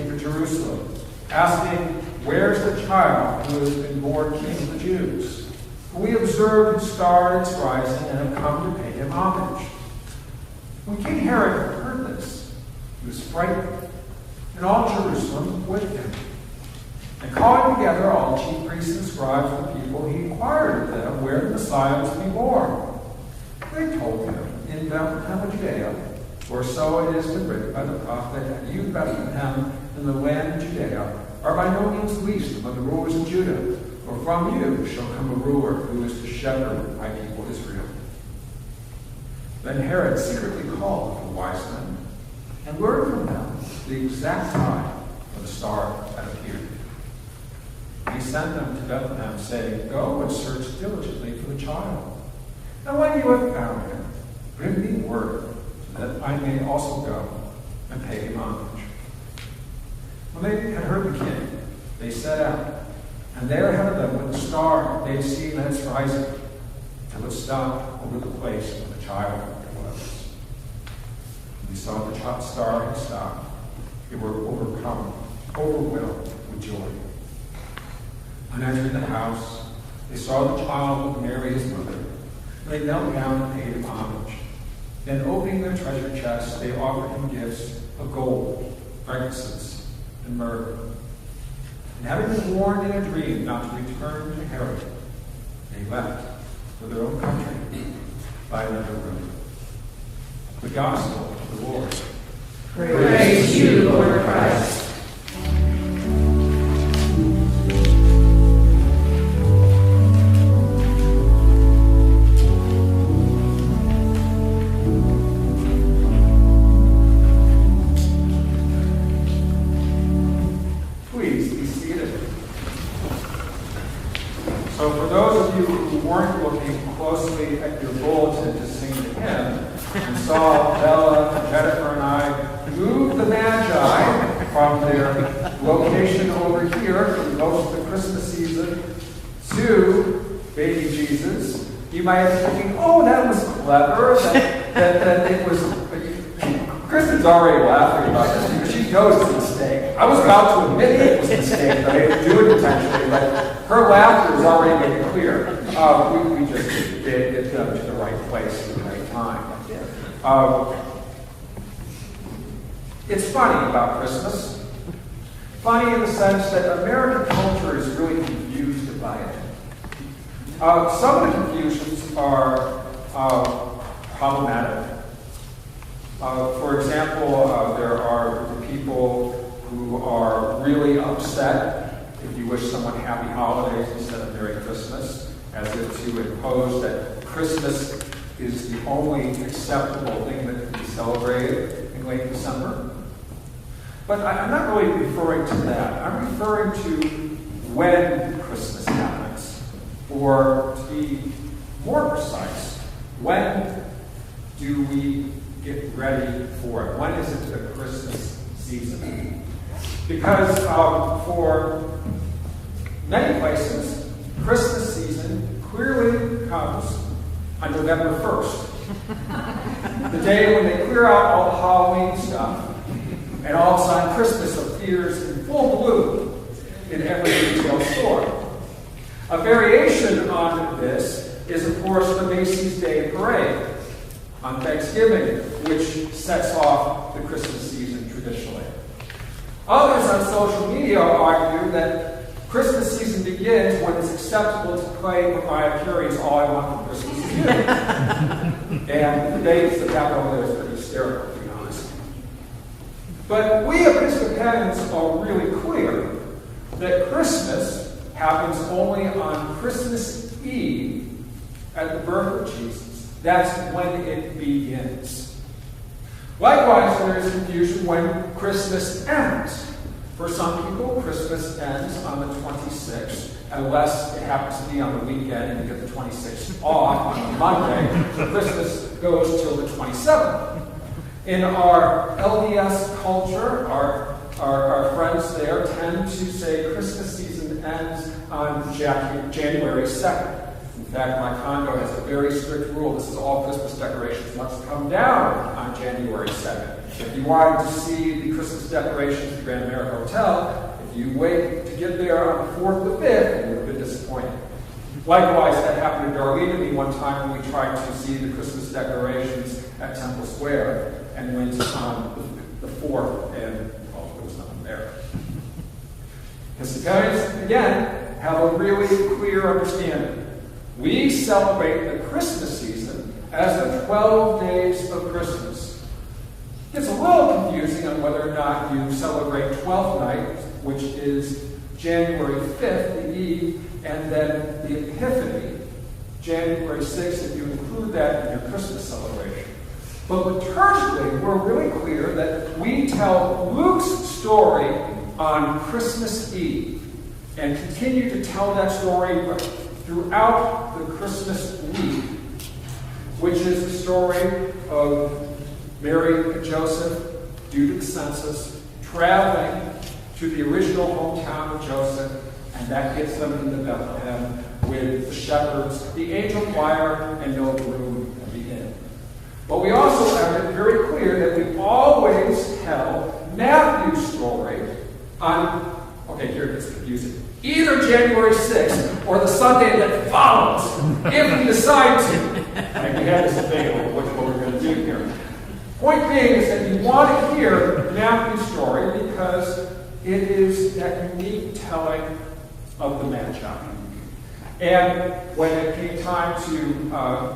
came to Jerusalem, asking, "Where's the child who has been born King of the Jews? For we observed his star at its rising and have come to pay him homage." When King Herod heard this, he was frightened, and all Jerusalem with him. And calling together all the chief priests and scribes of the people, he inquired of them where the Messiah was to be born. They told him, "In Bethlehem of Judea, for so it has been written by the prophet, and you, Bethlehem, in the land of Judea, are by no means least among the rulers of Judah, for from you shall come a ruler who is to shepherd my people Israel." Then Herod secretly called the wise men and learned from them the exact time when the star had appeared. He sent them to Bethlehem, saying, "Go and search diligently for the child. And when you have found him, bring me word, so that I may also go and pay him homage." When they had heard the king, they set out, and there ahead of them went the star they had seen at its rising, till it stopped over the place where the child was. When they saw the star had stopped, they were overwhelmed with joy. On entering the house, they saw the child with Mary his mother, and they knelt down and paid him homage. Then, opening their treasure chests, they offered him gifts of gold, frankincense, and myrrh. And having been warned in a dream not to return to Herod, they left for their own country by another road. The Gospel of the Lord. Praise you, Lord Christ. Please be seated. So for those of you who weren't looking closely at your bulletin to sing the hymn, and saw Bella, Jennifer, and I move the Magi from their location over here for most of the Christmas season to baby Jesus, you might have been thinking, "Oh, that was clever, that it was..." Kristen's already laughing about this because she knows it's a mistake. I was about to admit it was a mistake, but I didn't do it intentionally, but her laughter has already made it clear. We just did get them to the right place at the right time. It's funny about Christmas. Funny in the sense that American culture is really confused by it. Some of the confusions are problematic. For example, there are people who are really upset if you wish someone happy holidays instead of Merry Christmas, as if to impose that Christmas is the only acceptable thing that can be celebrated in late December. But I'm not really referring to that. I'm referring to when Christmas happens. Or to be more precise, when do we get ready for it? When is it the Christmas season? Because for many places, Christmas season clearly comes on November 1st. The day when they clear out all the Halloween stuff, and all of a sudden Christmas appears in full bloom in every retail store. A variation on this is, of course, the Macy's Day Parade on Thanksgiving, which sets off the Christmas season traditionally. Others on social media argue that Christmas season begins when it's acceptable to play Mariah Carey's All I Want for Christmas Is You. And the dates that happen over there is pretty hysterical, to be honest. But we Episcopalians are really clear that Christmas happens only on Christmas Eve at the birth of Jesus. That's when it begins. Likewise, there is confusion when Christmas ends. For some people, Christmas ends on the 26th, unless it happens to be on the weekend and you get the 26th off on a Monday. So Christmas goes till the 27th. In our LDS culture, our friends there tend to say Christmas season ends on January 2nd. In In fact, my condo has a very strict rule. This is all Christmas decorations must come down on January 2nd. If you wanted to see the Christmas decorations at the Grand America Hotel, if you wait to get there on the 4th or 5th, you would have been disappointed. Likewise, that happened to Darlene and me one time when we tried to see the Christmas decorations at Temple Square and went on the 4th, and there was nothing there. Episcopalians, again, have a really clear understanding. We celebrate the Christmas season as the 12 days of Christmas. It's a little confusing on whether or not you celebrate 12th night, which is January 5th, the Eve, and then the Epiphany, January 6th, if you include that in your Christmas celebration. But liturgically, we're really clear that we tell Luke's story on Christmas Eve and continue to tell that story throughout the Christmas week, which is the story of Mary and Joseph, due to the census, traveling to the original hometown of Joseph, and that gets them into Bethlehem with the shepherds, the angel choir, and no groom at the inn. But we also have it very clear that we always tell Matthew's story on, here it gets confusing, either January 6th or the Sunday that follows, if we decide to. And we had this debate over what we're going to do here. Point being is that you want to hear Matthew's story because it is that unique telling of the Magi. And when it came time to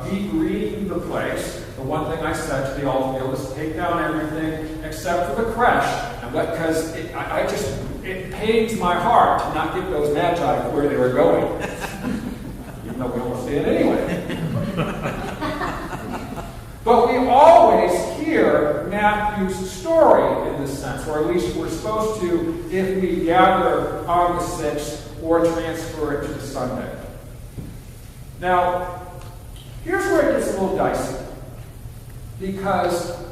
degreen the place, the one thing I said to the altar field is take down everything except for the creche, because it pains my heart to not get those Magi where they were going, even though we almost did anyway. But we always hear Matthew's story in this sense, or at least we're supposed to if we gather on the 6th or transfer it to the Sunday. Now, here's where it gets a little dicey, because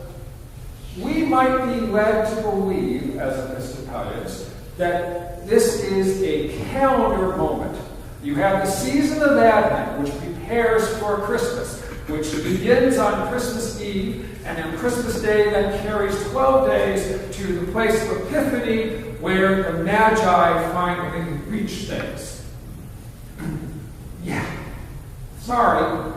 we might be led to believe, as Episcopalians, that this is a calendar moment. You have the season of Advent, which prepares for Christmas, which begins on Christmas Eve, and on Christmas Day then carries 12 days to the place of Epiphany, where the Magi finally reach things. Yeah. Sorry,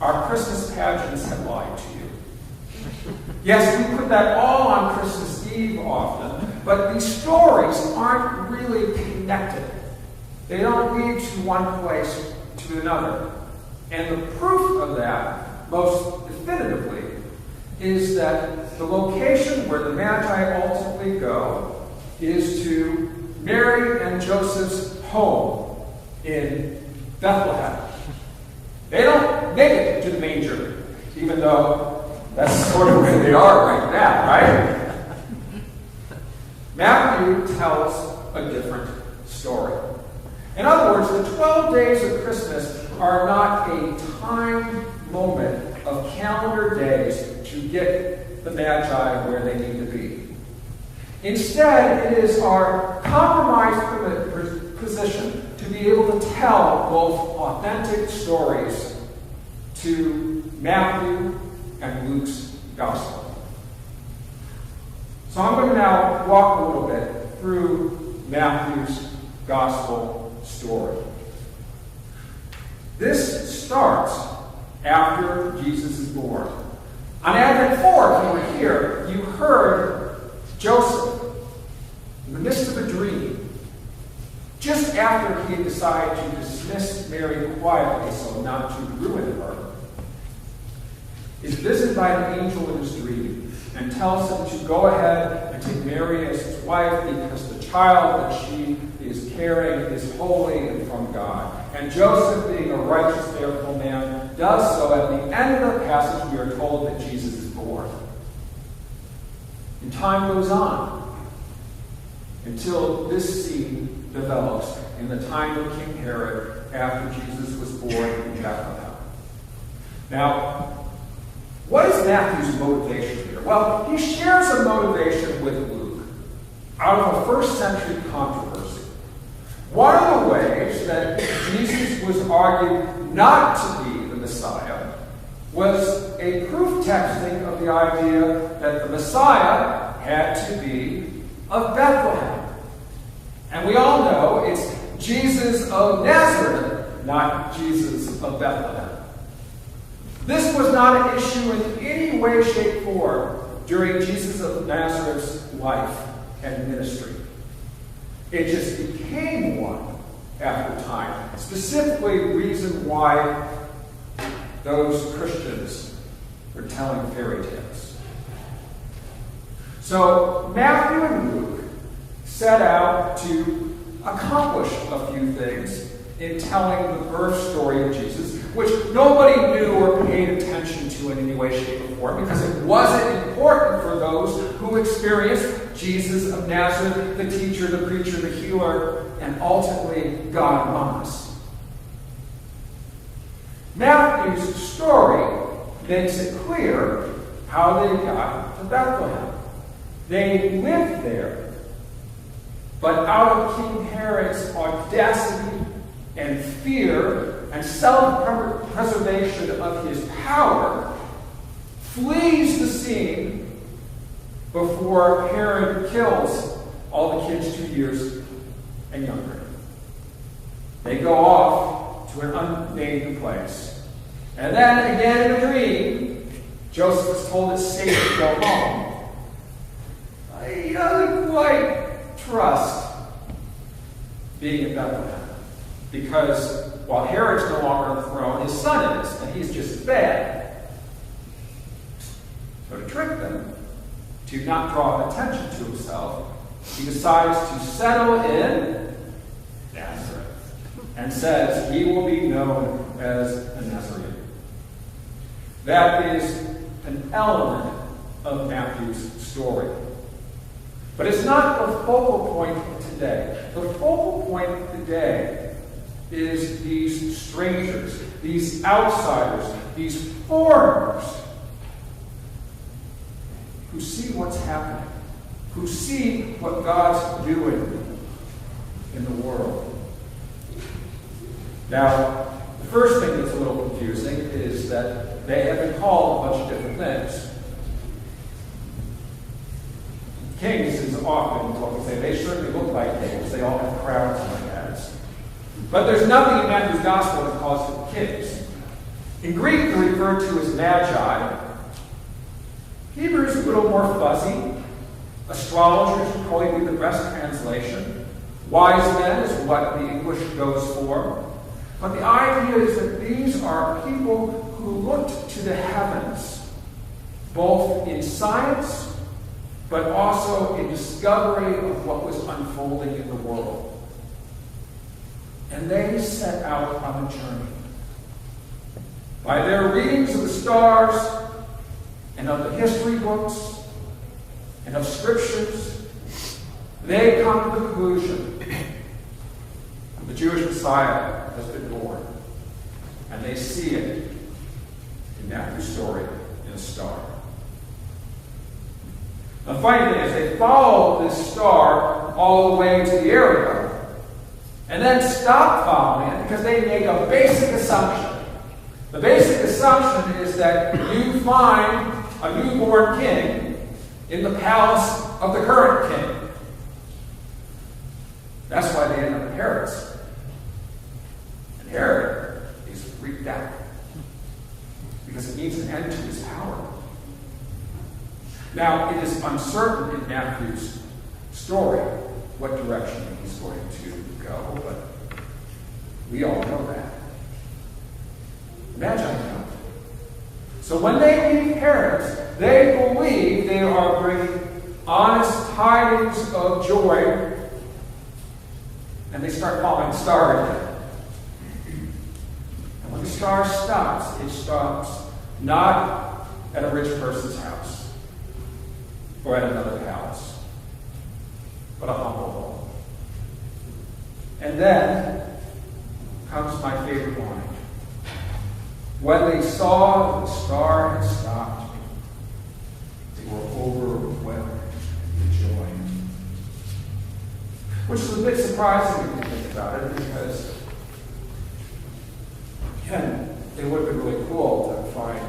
our Christmas pageants have lied to you. Yes, we put that all on Christmas Eve often, but these stories aren't really connected. They don't lead to one place to another. And the proof of that, most definitively, is that the location where the Magi ultimately go is to Mary and Joseph's home in Bethlehem. They don't make it to the manger, even though that's sort of where they are right now, right? Matthew tells a different story. In other words, the 12 days of Christmas are not a timed moment of calendar days to get the Magi where they need to be. Instead, it is our compromised position to be able to tell both authentic stories to Matthew and Luke's gospel. So I'm going to now walk a little bit through Matthew's gospel story. This starts after Jesus is born. On Advent 4, if you were here, you heard Joseph in the midst of a dream, just after he had decided to dismiss Mary quietly so not to ruin her, is visited by an angel in his dream and tells him to go ahead and take Mary as his wife because the child that she is carrying is holy and from God. And Joseph, being a righteous, faithful man, does so. At the end of the passage, we are told that Jesus is born. And time goes on until this scene develops in the time of King Herod after Jesus was born in Bethlehem. Now, what is Matthew's motivation here? Well, he shares a motivation with Luke out of a first century controversy. One of the ways that Jesus was argued not to be the Messiah was a proof texting of the idea that the Messiah had to be of Bethlehem. And we all know it's Jesus of Nazareth, not Jesus of Bethlehem. This was not an issue in any way, shape, or form during Jesus of Nazareth's life and ministry. It just became one after time. Specifically, the reason why those Christians were telling fairy tales. So Matthew and Luke set out to accomplish a few things in telling the birth story of Jesus, which nobody knew or paid attention to in any way, shape, or form, because it wasn't important for those who experienced Jesus of Nazareth, the teacher, the preacher, the healer, and ultimately God among us. Matthew's story makes it clear how they got to Bethlehem. They lived there, but out of King Herod's audacity and fear and self-preservation of his power, flees the scene before Herod kills all the kids 2 years and younger. They go off to an unnamed place. And then again in a dream, Joseph is told it's safe to go home. He doesn't quite trust being in Bethlehem. Because while Herod's no longer on the throne, his son is, and he's just as bad. So to trick them, to not draw attention to himself, he decides to settle in Nazareth and says he will be known as a Nazarene. That is an element of Matthew's story. But it's not the focal point of today. The focal point today is these strangers, these outsiders, these foreigners who see what's happening, who see what God's doing in the world. Now, the first thing that's a little confusing is that they have been called a bunch of different things. Kings is often what we say. They certainly look like kings. They all have crowns on their heads. But there's nothing in Matthew's gospel that calls them kings. In Greek, they're referred to as magi. Hebrew is a little more fuzzy. Astrologers would probably be the best translation. Wise men is what the English goes for. But the idea is that these are people who looked to the heavens, both in science, but also in discovery of what was unfolding in the world. And they set out on a journey. By their readings of the stars and of the history books and of scriptures, they come to the conclusion that the Jewish Messiah has been born. And they see it in Matthew's story in a star. The funny thing is they follow this star all the way to the area and then stop following it because they make a basic assumption. The basic assumption is that you find a newborn king in the palace of the current king. That's why they end up at Herod's. And Herod is freaked out because it means an end to his power. Now, it is uncertain in Matthew's story what direction he's going to go, but we all know that. Magi know. So when they leave Herod's, they believe they are bringing honest tidings of joy, and they start following the star again. And when the star stops, it stops not at a rich person's house or at another palace, but a humble home. And then comes my favorite line. When they saw the star had stopped, they were overwhelmed with joy. Which is a bit surprising if you think think about it, because, again, it would have been really cool to find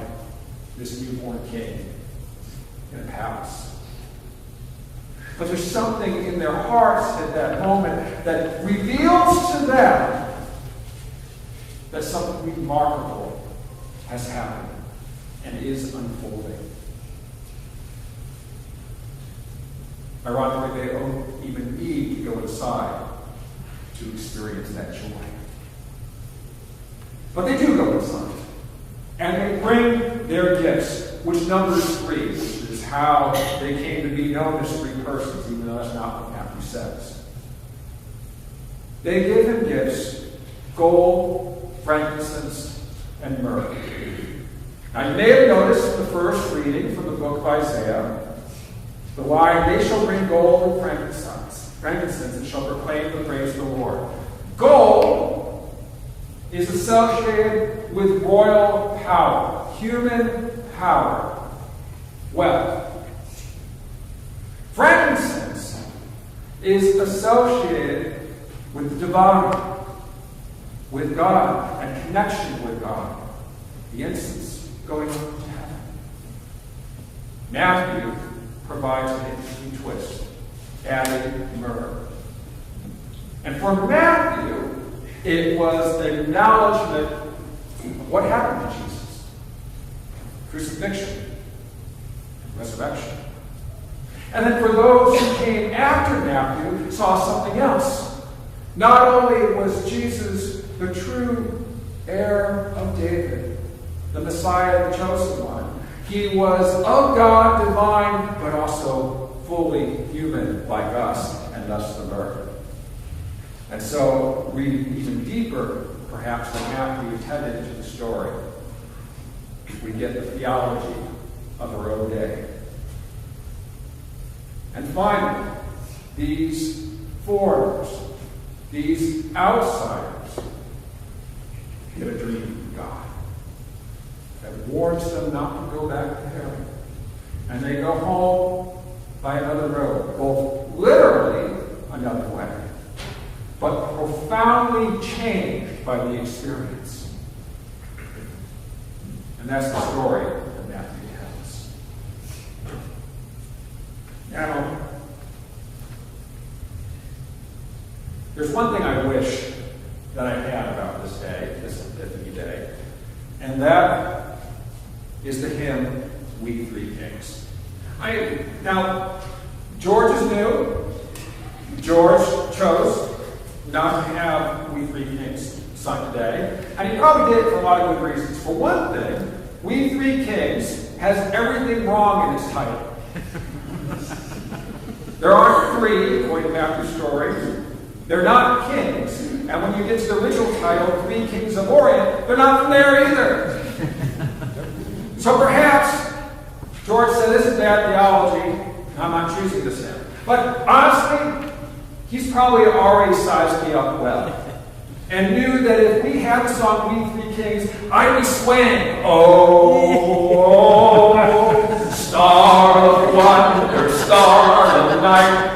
this newborn king in a palace. But there's something in their hearts at that moment that reveals to them that something remarkable has happened and is unfolding. Ironically, they don't even need to go inside to experience that joy. But they do go inside. And they bring their gifts, which numbers 3, which is how they came to be known as 3 persons, even though that's not what Matthew says. They give him gifts: gold, frankincense, and myrrh. Now you may have noticed in the first reading from the book of Isaiah, the line, "They shall bring gold and frankincense, and shall proclaim the praise of the Lord." Gold is associated with royal power, human power, wealth. Frankincense is associated with divine, with God, and connection with God. The incense going up to heaven. Matthew provides an interesting twist, adding myrrh. And for Matthew, it was an acknowledgement of what happened to Jesus: crucifixion, resurrection. And then for those who came after Matthew, saw something else. Not only was Jesus the true heir of David, the Messiah, the chosen one, he was of God, divine, but also fully human like us, and thus the myrrh. And so, reading even deeper, perhaps, than Matthew intended into the story, we get the theology of our own day. And finally, these foreigners, these outsiders, get a dream from God that warns them not to go back to heaven. And they go home by another road, both literally another way, but profoundly changed by the experience. And that's the story that Matthew tells. Now, there's one thing I wish that I had about this day, this Epiphany Day, and that is the hymn, "We Three Kings." Now, George is new. George chose not to have "We Three Kings" sung today, and he probably did it for a lot of good reasons. For one thing, "We Three Kings" has everything wrong in its title. There aren't 3, according to Matthew's story. They're not kings. And when you get to the original title, 3 Kings of Orient, they're not from there either. So perhaps George said, "This is bad theology. I'm not choosing this hymn." But honestly, he's probably already sized me up well and knew that if we had the song "We Three Kings," I'd be swaying. Oh, star of wonder, star of the night.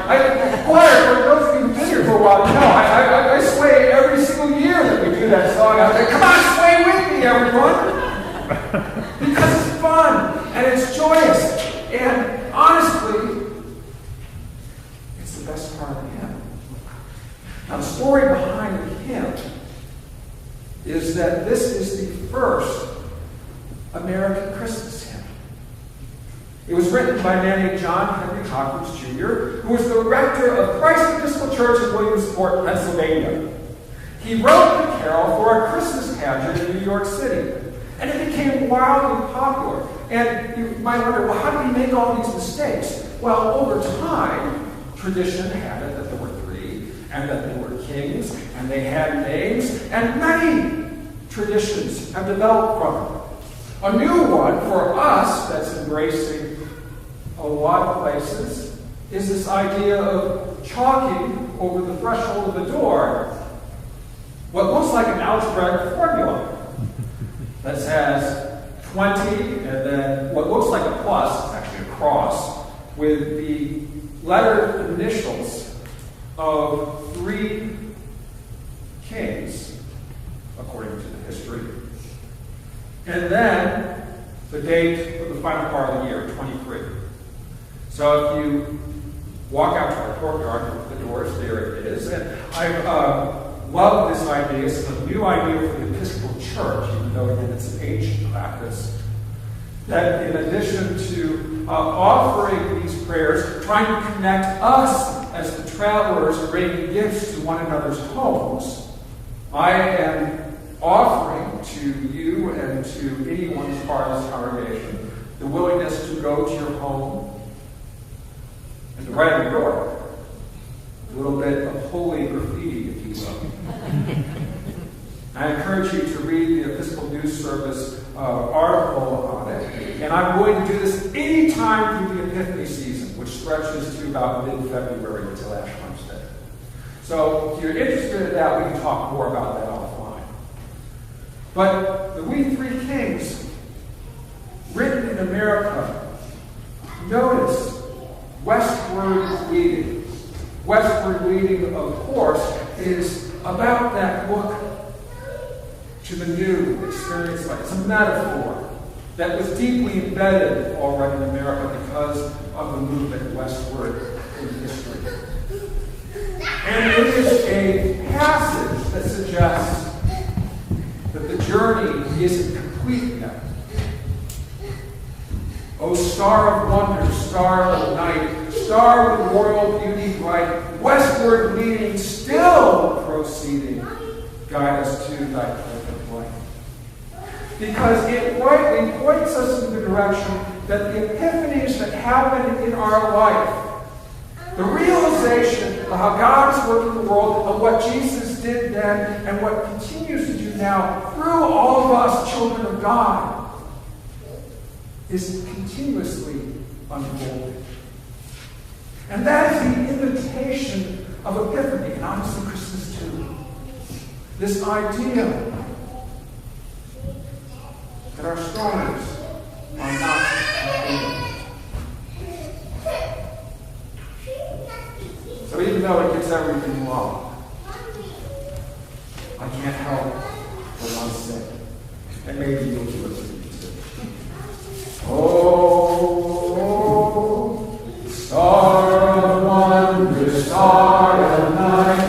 For those of you who've been here for a while, you know, I sway every single year that we do that song. I was like, "Come on, sway with me, everyone." Because it's fun, and it's joyous, and honestly, it's the best part of the hymn. Now, the story behind the hymn is that this is the first American Christmas hymn. It was written by a man named John Henry Hawkins Jr., who was the rector of Christ Episcopal Church in Williamsport, Pennsylvania. He wrote the carol for a Christmas pageant in New York City, and it became wildly popular. And you might wonder, well, how did he make all these mistakes? Well, over time, tradition had it that there were 3, and that they were kings, and they had names, and many traditions have developed from it. A new one for us that's embracing a lot of places is this idea of chalking over the threshold of the door what looks like an algebraic formula that has 20 and then what looks like a plus, it's actually a cross, with the letter initials of 3 And then the date of the final part of the year, 23. So if you walk out to our courtyard, the doors, there it is. And I love this idea. It's a new idea for the Episcopal Church, even though again it's an ancient practice. That in addition to offering these prayers, trying to connect us as the travelers bringing gifts to one another's homes, I am offering to you and to anyone who's part of this congregation the willingness to go to your home and to write on the door a little bit of holy graffiti, if you will. I encourage you to read the Episcopal News Service article on it. And I'm going to do this anytime through the Epiphany season, which stretches to about mid-February until Ash Wednesday. So if you're interested in that, we can talk more about that offline. But the We Three Kings, written in America, notice westward leading. Westward leading, of course, is about that look to the new experience. It's a metaphor that was deeply embedded already in America because of the movement westward in history. And it is a passage that suggests that the journey isn't complete yet. O star of wonder, star of night, star with royal beauty bright, westward leading, still proceeding, guide us to thy perfect light. Because it rightly points us in the direction that the epiphanies that happen in our life, the realization of how God is working in the world, of what Jesus did then, and what continues to do now through all of us, children of God, is continuously unfolding. And that is the invitation of Epiphany, and honestly Christmas too. This idea that our stories are not complete. So even though it gets everything wrong, I can't help but want to sing. And maybe you'll do it with me too. Oh, star of wonder, star of night,